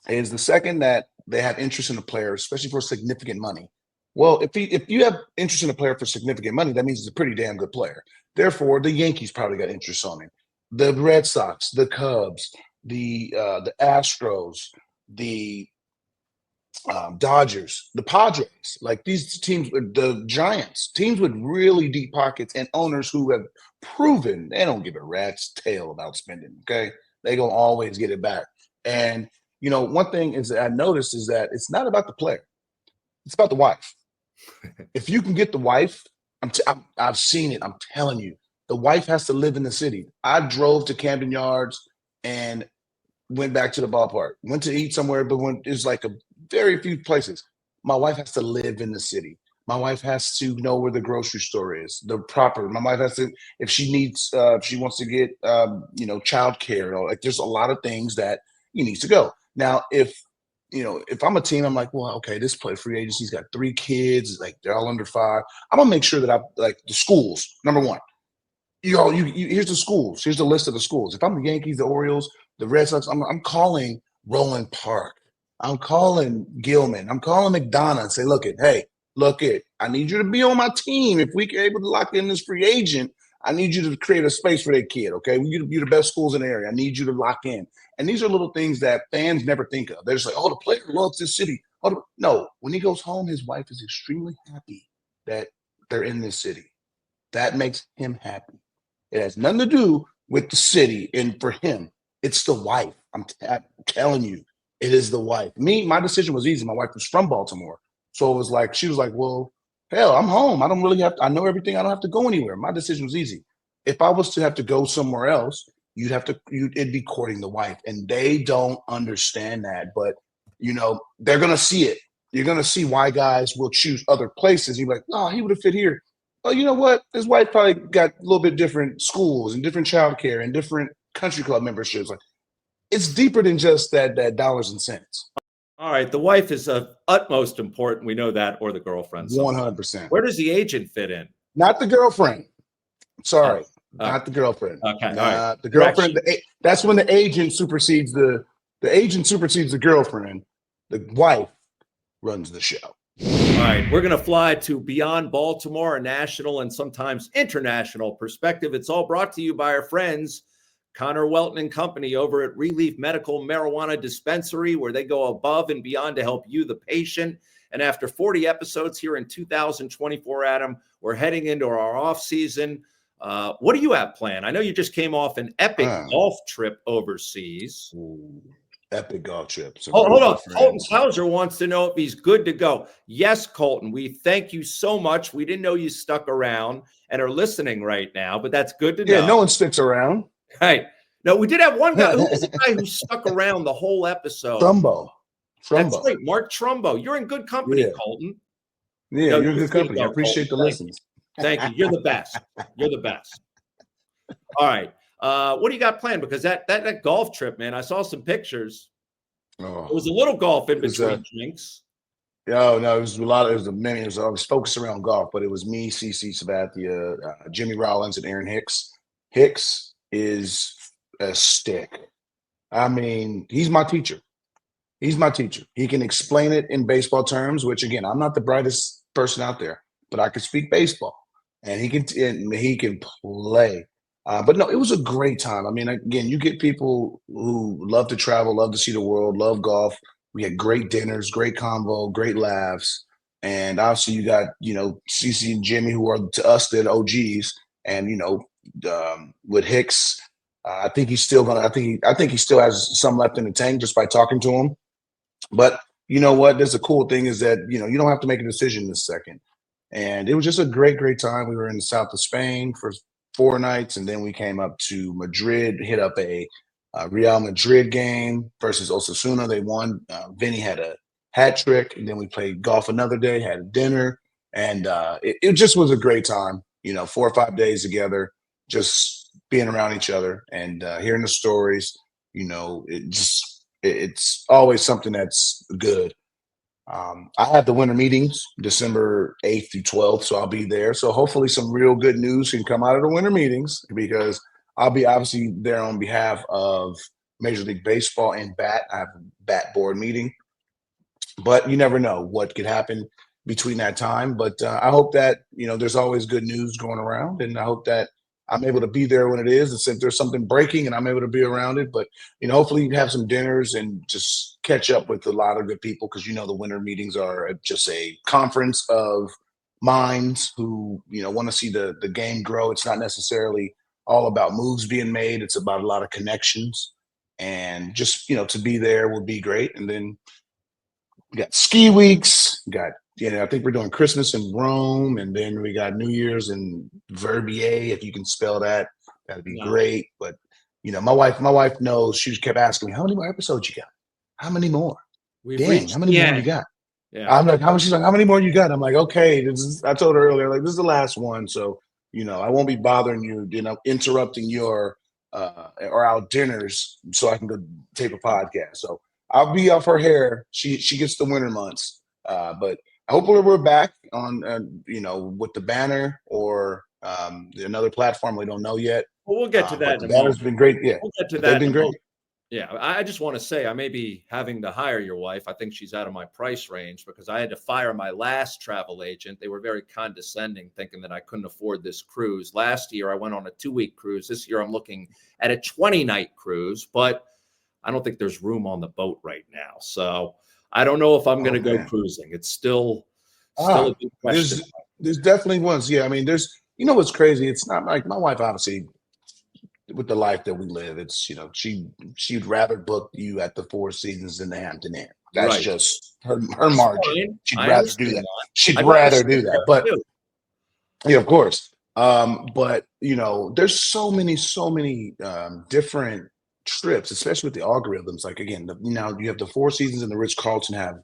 is the second that they have interest in a player, especially for significant money. Well, if you have interest in a player for significant money, that means it's a pretty damn good player. Therefore, the Yankees probably got interest on him. The Red Sox, the Cubs, the Astros, the Dodgers, the Padres, like these teams, the Giants, teams with really deep pockets and owners who have proven they don't give a rat's tail about spending, okay? They gonna always get it back. And, one thing is that I noticed is that it's not about the player. It's about the wife. If you can get the wife, I've seen it. I'm telling you. The wife has to live in the city. I drove to Camden Yards and went back to the ballpark. Went to eat somewhere, but it was like a very few places. My wife has to live in the city. My wife has to know where the grocery store is, my wife has to, if she needs, she wants to get, childcare. Like, there's a lot of things that you need to go. Now, if I'm a team, I'm like, well, okay, this play free agency's got 3 kids, like they're all under 5. I'm gonna make sure that the schools, number one. Here's the schools. Here's the list of the schools. If I'm the Yankees, the Orioles, the Red Sox, I'm calling Roland Park. I'm calling Gilman. I'm calling McDonough and say, look, I need you to be on my team. If we're able to lock in this free agent, I need you to create a space for that kid, okay? You're the best schools in the area. I need you to lock in. And these are little things that fans never think of. They're just like, oh, the player loves this city. No, when he goes home, his wife is extremely happy that they're in this city. that makes him happy. It has nothing to do with the city. And for him, it's the wife. I'm telling you, it is the wife. My decision was easy. My wife was from Baltimore. So it was like, she was like, well, hell, I'm home. I don't really have to, I know everything. I don't have to go anywhere. My decision was easy. If I was to have to go somewhere else, it'd be courting the wife. And they don't understand that. But, they're going to see it. You're going to see why guys will choose other places. You're like, oh, he would have fit here. Oh, you know what? His wife probably got a little bit different schools and different childcare and different country club memberships. Like, it's deeper than just that dollars and cents. All right. The wife is of utmost important. We know that, or the girlfriend. 100%. Where does the agent fit in? Not the girlfriend. Sorry. Not the girlfriend. Okay. All right. The girlfriend. That's when the agent supersedes the girlfriend. The wife runs the show. All right, we're going to fly to beyond Baltimore, a national and sometimes international perspective. It's all brought to you by our friends, Connor Welton and Company, over at Relief Medical Marijuana Dispensary, where they go above and beyond to help you, the patient. And after 40 episodes here in 2024, Adam, we're heading into our off season. What do you have planned? I know you just came off an epic golf trip overseas. Ooh. Epic golf trip. Hold on. Colton Cowser wants to know if he's good to go. Yes, Colton, we thank you so much. We didn't know you stuck around and are listening right now, but that's good to know. Yeah, no one sticks around. Right. No, we did have one guy. Who was the guy who stuck around the whole episode? Trumbo. That's right, Mark Trumbo. You're in good company, Colton. Yeah, you're in good company. I appreciate the listens. Thank you. You're the best. You're the best. All right. What do you got planned? Because that golf trip, man, I saw some pictures. Oh, it was a little golf in between drinks. No, it was a lot. I was focused around golf, but it was me, CC Sabathia, Jimmy Rollins, and Aaron Hicks. Hicks is a stick. I mean, he's my teacher. He can explain it in baseball terms, which again, I'm not the brightest person out there, but I can speak baseball, and he can play. But no, it was a great time. I mean, again, you get people who love to travel, love to see the world, love golf. We had great dinners, great convo, great laughs. And obviously you got, CC and Jimmy, who are to us, they're the OGs. And, with Hicks, I think he still has some left in the tank just by talking to him. But you know what? There's a cool thing is that, you don't have to make a decision this second. And it was just a great, great time. We were in the south of Spain for 4 nights, and then we came up to Madrid, hit up a Real Madrid game versus Osasuna. They won. Vinny had a hat trick, and then we played golf another day, had a dinner, and it just was a great time. 4 or 5 days together, just being around each other and hearing the stories. It's always something that's good. I have the winter meetings December 8th through 12th, so I'll be there. So hopefully some real good news can come out of the winter meetings, because I'll be obviously there on behalf of Major League Baseball and BAT. I have a BAT board meeting, but you never know what could happen between that time. But I hope that, there's always good news going around, and I hope that I'm able to be there when it is. And if there's something breaking and I'm able to be around it, but hopefully you can have some dinners and just catch up with a lot of good people, because the winter meetings are just a conference of minds who want to see the game grow. It's not necessarily all about moves being made. It's about a lot of connections, and just to be there would be great. And then we got ski weeks, I think we're doing Christmas in Rome, and then we got New Year's in Verbier. If you can spell that, that'd be great. But my wife knows. She just kept asking me, "How many more episodes you how many more? How many more you got?" Yeah. I'm like, she's like, "How many more you got?" I'm like, "Okay, I told her earlier, like, this is the last one, so I won't be bothering you, interrupting your or our dinners, so I can go tape a podcast. So I'll be off her hair. She gets the winter months, but hopefully we're back on, with the banner or another platform we don't know yet. Well, we'll get to that. The banner's been great. Yeah, we'll get to that. They've been great. Yeah, I just want to say I may be having to hire your wife. I think she's out of my price range, because I had to fire my last travel agent. They were very condescending, thinking that I couldn't afford this cruise. Last year, I went on a 2-week cruise. This year, I'm looking at a 20-night cruise, but I don't think there's room on the boat right now. So I don't know if I'm going to go cruising. It's still a big question. There's definitely ones. Yeah, I mean, there's You know what's crazy? It's not like my wife, obviously, with the life that we live, it's, she'd rather book you at the Four Seasons than the Hampton Inn. That's Right. just her That's margin. fine. She'd I rather do understand that. that. She'd I'd rather rather stay do there that. But too. yeah, of course. But there's so many different trips, especially with the algorithms. Like again, now you have the Four Seasons and the Ritz Carlton have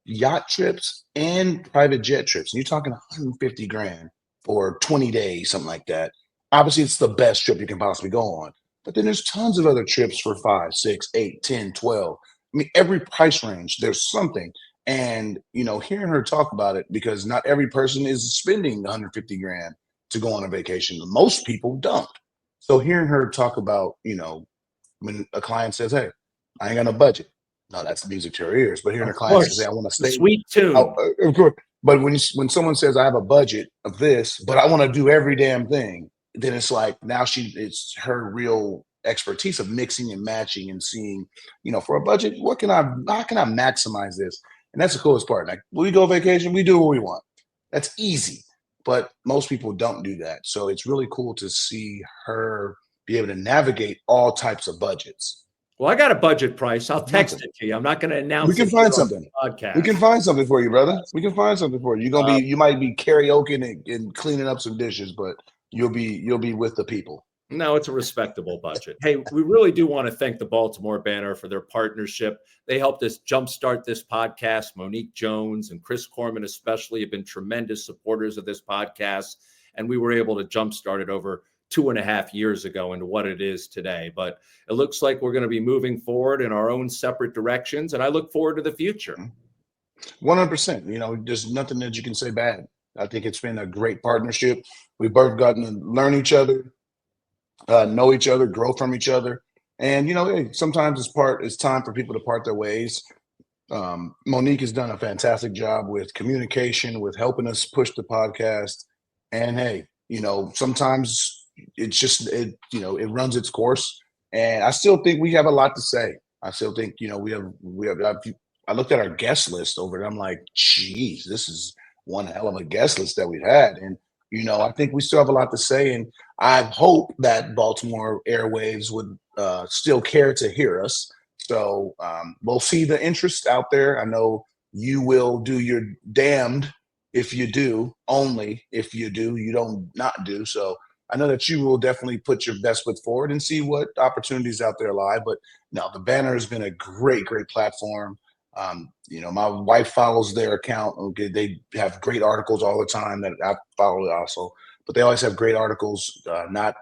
yacht trips and private jet trips. And you're talking 150 grand for 20 days, something like that. Obviously, it's the best trip you can possibly go on. But then there's tons of other trips for 5, 6, 8, 10, 12. I mean, every price range, there's something. And, hearing her talk about it, because not every person is spending 150 grand to go on a vacation. Most people don't. So hearing her talk about, when a client says, hey, I ain't got no budget. No, that's music to your ears. But hearing a Of client says, course. hey, I want to The stay. sweet tune. Of course. But when someone says I have a budget of this, but I want to do every damn thing, then it's like now it's her real expertise of mixing and matching and seeing, for a budget, how can I maximize this? And that's the coolest part. Like when we go vacation, we do what we want. That's easy. But most people don't do that. So it's really cool to see her be able to navigate all types of budgets. Well, I got a budget price. I'll text it to you. I'm not going to announce We can it find here on something. the podcast. We can find something for you, brother. We can find something for you. You might be karaoke and cleaning up some dishes, but you'll be with the people. No, it's a respectable budget. Hey, we really do want to thank the Baltimore Banner for their partnership. They helped us jumpstart this podcast. Monique Jones and Chris Coleman especially have been tremendous supporters of this podcast, and we were able to jumpstart it over 2.5 years ago into what it is today. But it looks like we're going to be moving forward in our own separate directions, and I look forward to the future. 100%. There's nothing that you can say bad. I think it's been a great partnership. We've both gotten to learn each other, know each other, grow from each other. And, hey, sometimes it's time for people to part their ways. Monique has done a fantastic job with communication, with helping us push the podcast. And hey, sometimes it's just, it runs its course. And I still think we have a lot to say. I still think, I looked at our guest list over it. I'm like, geez, this is one hell of a guest list that we've had. And, I think we still have a lot to say. And I hope that Baltimore airwaves would still care to hear us. So we'll see the interest out there. I know you will do your damned if you do, only if you do, you don't not do. So I know that you will definitely put your best foot forward and see what opportunities out there lie. But no, the Banner has been a great platform. My wife follows their account. Okay, they have great articles all the time that I follow also. But they always have great articles, not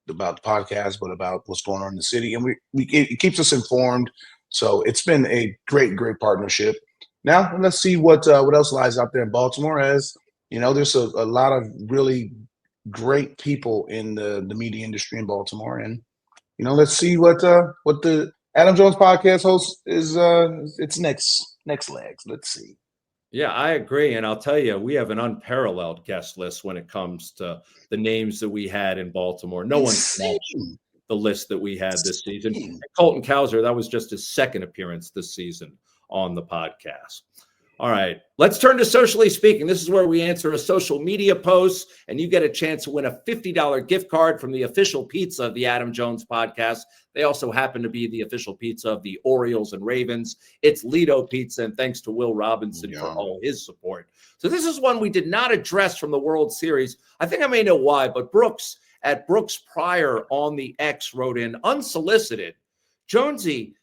about the podcast, but about what's going on in the city, and it keeps us informed. So it's been a great partnership. Now let's see what else lies out there in Baltimore. As there's a lot of really great people in the media industry in Baltimore, and let's see what the Adam Jones podcast host is its next legs. Let's see. Yeah, I agree. And I'll tell you, we have an unparalleled guest list when it comes to the names that we had in Baltimore. No one can match the list that we had this season. And Colton Cowser, that was just his second appearance this season on the podcast. All right, let's turn to Socially Speaking. This is where we answer a social media post, and you get a chance to win a $50 gift card from the official pizza of the Adam Jones podcast. They also happen to be the official pizza of the Orioles and Ravens. It's Lido Pizza, and thanks to Will Robinson for all his support. So this is one we did not address from the World Series. I think I may know why, but Brooks Pryor on the X wrote in unsolicited. Jonesy,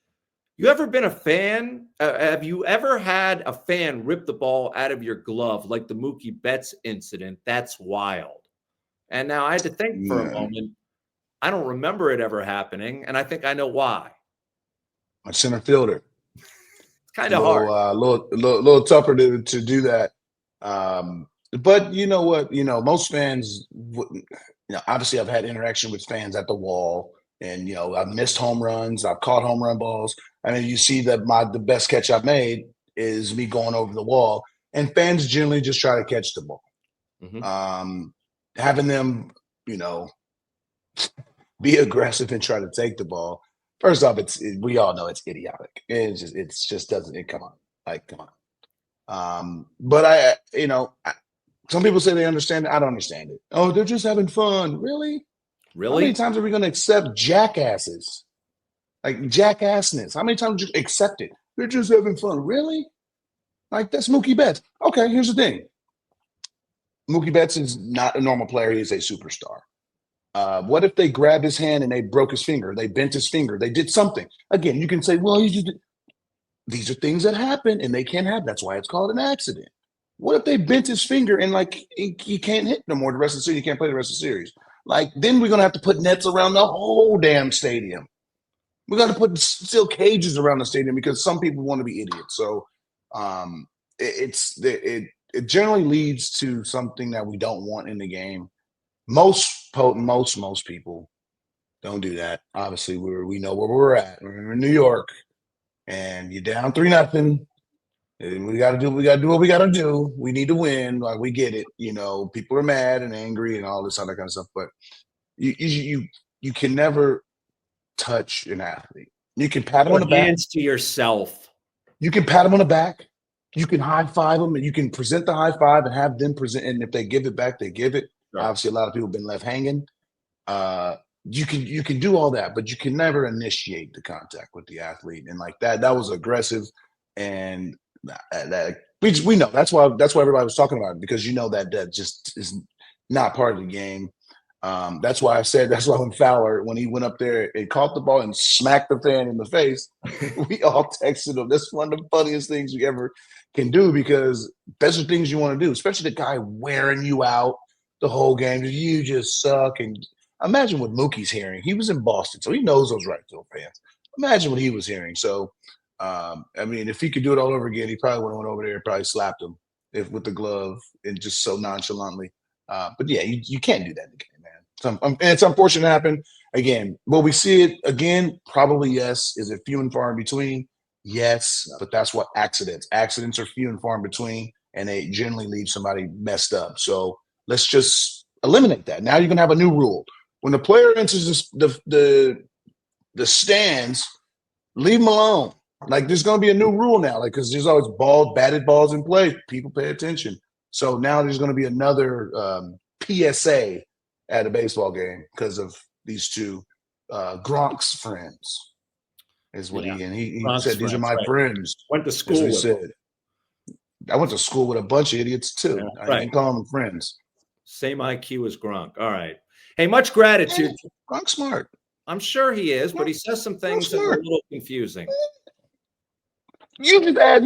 you ever been a fan? Have you ever had a fan rip the ball out of your glove like the Mookie Betts incident? That's wild. And now I had to think for a moment. I don't remember it ever happening, and I think I know why. My center fielder. It's kind of hard. A little tougher to do that. But you know what? Most fans, obviously I've had interaction with fans at the wall. And, I've missed home runs. I've caught home run balls. I mean, you see that the best catch I've made is me going over the wall. And fans generally just try to catch the ball. Mm-hmm. Having them, be aggressive and try to take the ball. First off, we all know it's idiotic. It just doesn't. Come on. But Some people say they understand it. I don't understand it. Oh, they're just having fun. Really? How many Really? times are we going to accept jackasses? Like jackassness. How many times do you accept it? They're just having fun. Really? Like that's Mookie Betts. Okay, here's the thing. Mookie Betts is not a normal player. He is a superstar. What if they grabbed his hand and they broke his finger? They bent his finger. They did something. Again, you can say, well, these are things that happen and they can happen. That's why it's called an accident. What if they bent his finger and like he can't hit no more the rest of the series? He can't play the rest of the series. Like then we're gonna have to put nets around the whole damn stadium. We got to put steel cages around the stadium because some people want to be idiots. So it generally leads to something that we don't want in the game. Most people don't do that. Obviously, we know where we're at. We're in New York, and you're down 3-0. We got to do what we got to do. We need to win. Like we get it. You know, people are mad and angry and all this other kind of stuff. But you can never touch an athlete. You can pat him on the back. Hands to yourself. You can pat him on the back. You can high five them, and you can present the high five and have them present. And if they give it back, they give it. Sure. Obviously, a lot of people have been left hanging. You can do all that, but you can never initiate the contact with the athlete. And like that was aggressive, and that we know that's why everybody was talking about it, because you know that just is not part of the game. That's why when Fowler, when he went up there and caught the ball and smacked the fan in the face, we all texted him. That's one of the funniest things you ever can do, because those are things you want to do, especially the guy wearing you out the whole game. You just suck. And imagine what Mookie's hearing. He was in Boston, so he knows those right field fans. Imagine what he was hearing. So, I mean, if he could do it all over again, he probably would have went over there and probably slapped him with the glove and just so nonchalantly. But yeah, you can't do that in the game, man. And it's unfortunate to happen. Again, will we see it again? Probably yes. Is it few and far in between? Yes, but that's what accidents are few and far in between, and they generally leave somebody messed up. So let's just eliminate that. Now you're gonna have a new rule. When the player enters the stands, leave them alone. Like there's gonna be a new rule now, like because there's always batted balls in play. People pay attention. So now there's gonna be another PSA at a baseball game because of these two Gronk's friends. Is what he said. These are my friends. Went to school with them. I went to school with a bunch of idiots too. Yeah, I didn't call them friends. Same IQ as Gronk. All right. Hey, much gratitude. Hey, Gronk's smart. I'm sure he is, but he says some things that are a little confusing. You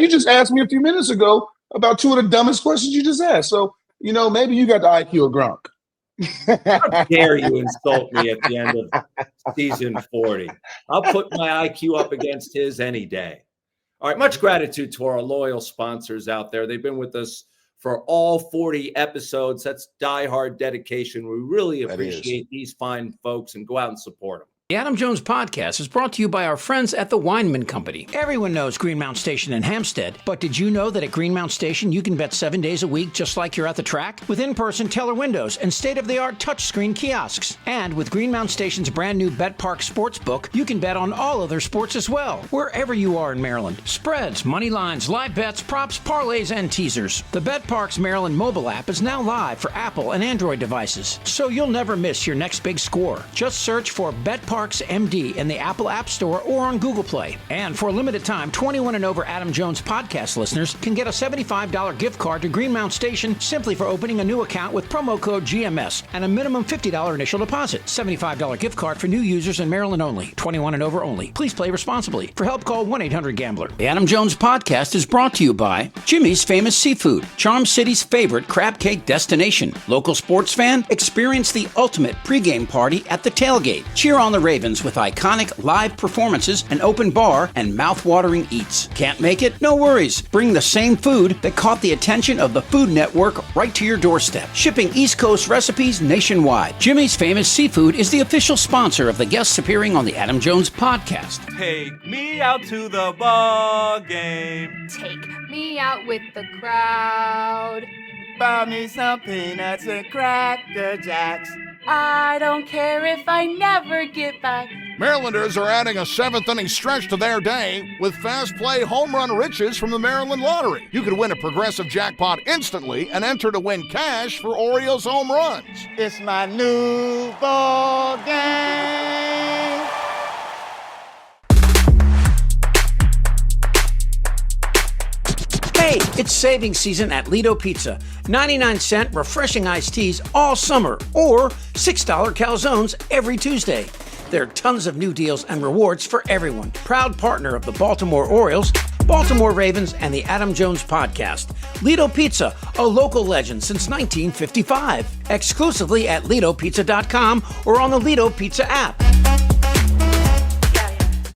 just asked me a few minutes ago about two of the dumbest questions you just asked. So, maybe you got the IQ of Gronk. How dare you insult me at the end of season 40? I'll put my IQ up against his any day. All right, much gratitude to our loyal sponsors out there. They've been with us for all 40 episodes. That's diehard dedication. We really appreciate these fine folks, and go out and support them. The Adam Jones Podcast is brought to you by our friends at the Weinman Company. Everyone knows Greenmount Station in Hampstead, but did you know that at Greenmount Station you can bet 7 days a week just like you're at the track? With in-person teller windows and state-of-the-art touchscreen kiosks. And with Greenmount Station's brand new Bet Park Sportsbook, you can bet on all other sports as well, wherever you are in Maryland. Spreads, money lines, live bets, props, parlays, and teasers. The Bet Parks Maryland mobile app is now live for Apple and Android devices, so you'll never miss your next big score. Just search for Bet Park MD in the Apple App Store or on Google Play. And for a limited time, 21 and over Adam Jones podcast listeners can get a $75 gift card to Greenmount Station simply for opening a new account with promo code GMS and a minimum $50 initial deposit. $75 gift card for new users in Maryland only. 21 and over only. Please play responsibly. For help, call 1-800-GAMBLER. The Adam Jones podcast is brought to you by Jimmy's Famous Seafood, Charm City's favorite crab cake destination. Local sports fan? Experience the ultimate pregame party at the tailgate. Cheer on the Ravens with iconic live performances, an open bar, and mouth-watering eats. Can't make it? No worries. Bring the same food that caught the attention of the Food Network right to your doorstep. Shipping East Coast recipes nationwide. Jimmy's Famous Seafood is the official sponsor of the guests appearing on the Adam Jones podcast. Take me out to the ball game. Take me out with the crowd. Buy me some peanuts and Cracker Jacks. I don't care if I never get back. Marylanders are adding a seventh-inning stretch to their day with fast play home run riches from the Maryland Lottery. You could win a progressive jackpot instantly and enter to win cash for Orioles home runs. It's my new ball game. Hey, it's savings season at Lido Pizza. 99-cent refreshing iced teas all summer, or $6 calzones every Tuesday. There are tons of new deals and rewards for everyone. Proud partner of the Baltimore Orioles, Baltimore Ravens, and the Adam Jones Podcast. Lido Pizza, a local legend since 1955. Exclusively at LidoPizza.com or on the Lido Pizza app.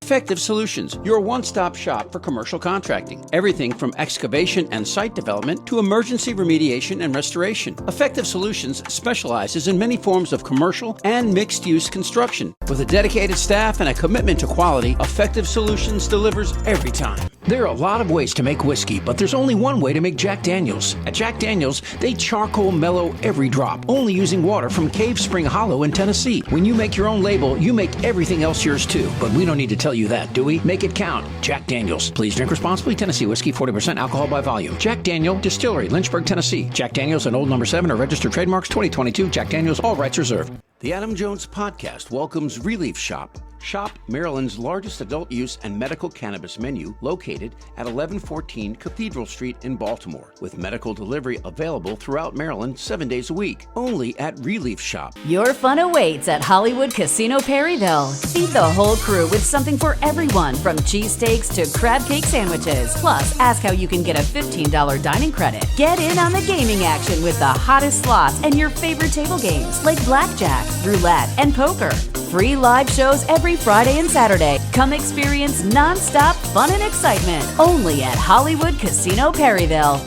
Effective Solutions, your one-stop shop for commercial contracting. Everything from excavation and site development to emergency remediation and restoration. Effective Solutions specializes in many forms of commercial and mixed-use construction. With a dedicated staff and a commitment to quality, Effective Solutions delivers every time. There are a lot of ways to make whiskey, but there's only one way to make Jack Daniels. At Jack Daniels, they charcoal mellow every drop, only using water from Cave Spring Hollow in Tennessee. When you make your own label, you make everything else yours too. But we don't need to tell you that, do we? Make it count. Jack Daniels. Please drink responsibly. Tennessee whiskey, 40% alcohol by volume. Jack Daniel Distillery, Lynchburg, Tennessee. Jack Daniels and Old No. 7 are registered trademarks. 2022. Jack Daniels. All rights reserved. The Adam Jones Podcast welcomes Relief Shop. Shop Maryland's largest adult use and medical cannabis menu, located at 1114 Cathedral Street in Baltimore, with medical delivery available throughout Maryland 7 days a week, only at Relief Shop. Your fun awaits at Hollywood Casino Perryville. Feed the whole crew with something for everyone, from cheesesteaks to crab cake sandwiches. Plus, ask how you can get a $15 dining credit. Get in on the gaming action with the hottest slots and your favorite table games like blackjack, roulette, and poker. Free live shows every Friday and Saturday. Come experience non-stop fun and excitement only at Hollywood Casino Perryville.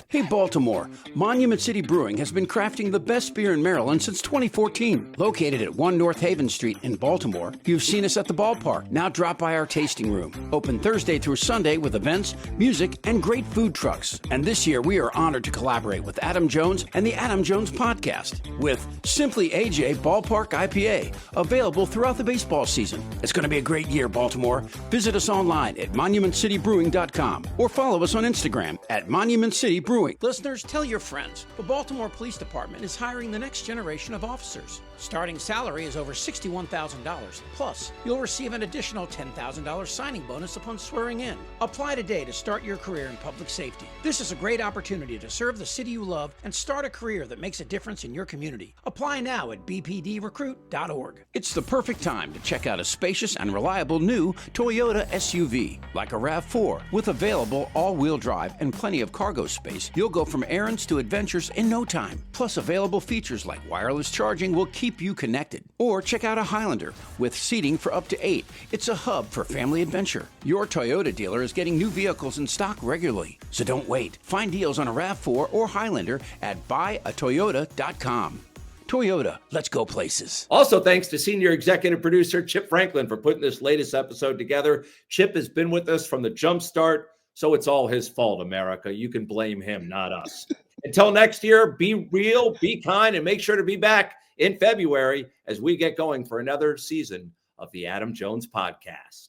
Hey Baltimore, Monument City Brewing has been crafting the best beer in Maryland since 2014. Located at 1 North Haven Street in Baltimore, you've seen us at the ballpark. Now drop by our tasting room. Open Thursday through Sunday with events, music, and great food trucks. And this year we are honored to collaborate with Adam Jones and the Adam Jones Podcast with Simply AJ Ballpark IPA, available throughout the baseball season. It's going to be a great year, Baltimore. Visit us online at monumentcitybrewing.com or follow us on Instagram at Monument City Brewing. Listeners, tell your friends. The Baltimore Police Department is hiring the next generation of officers. Starting salary is over $61,000. Plus, you'll receive an additional $10,000 signing bonus upon swearing in. Apply today to start your career in public safety. This is a great opportunity to serve the city you love and start a career that makes a difference in your community. Apply now at bpdrecruit.org. It's the perfect time to check out a spacious and reliable new Toyota SUV, like a RAV4, with available all-wheel drive and plenty of cargo space. You'll go from errands to adventures in no time. Plus, available features like wireless charging will keep you connected. Or check out a Highlander with seating for up to 8. It's a hub for family adventure. Your Toyota dealer is getting new vehicles in stock regularly. So don't wait. Find deals on a RAV4 or Highlander at buyatoyota.com. Toyota, let's go places. Also, thanks to senior executive producer Chip Franklin for putting this latest episode together. Chip has been with us from the jump start, so it's all his fault, America. You can blame him, not us. Until next year, be real, be kind, and make sure to be back in February as we get going for another season of the Adam Jones Podcast.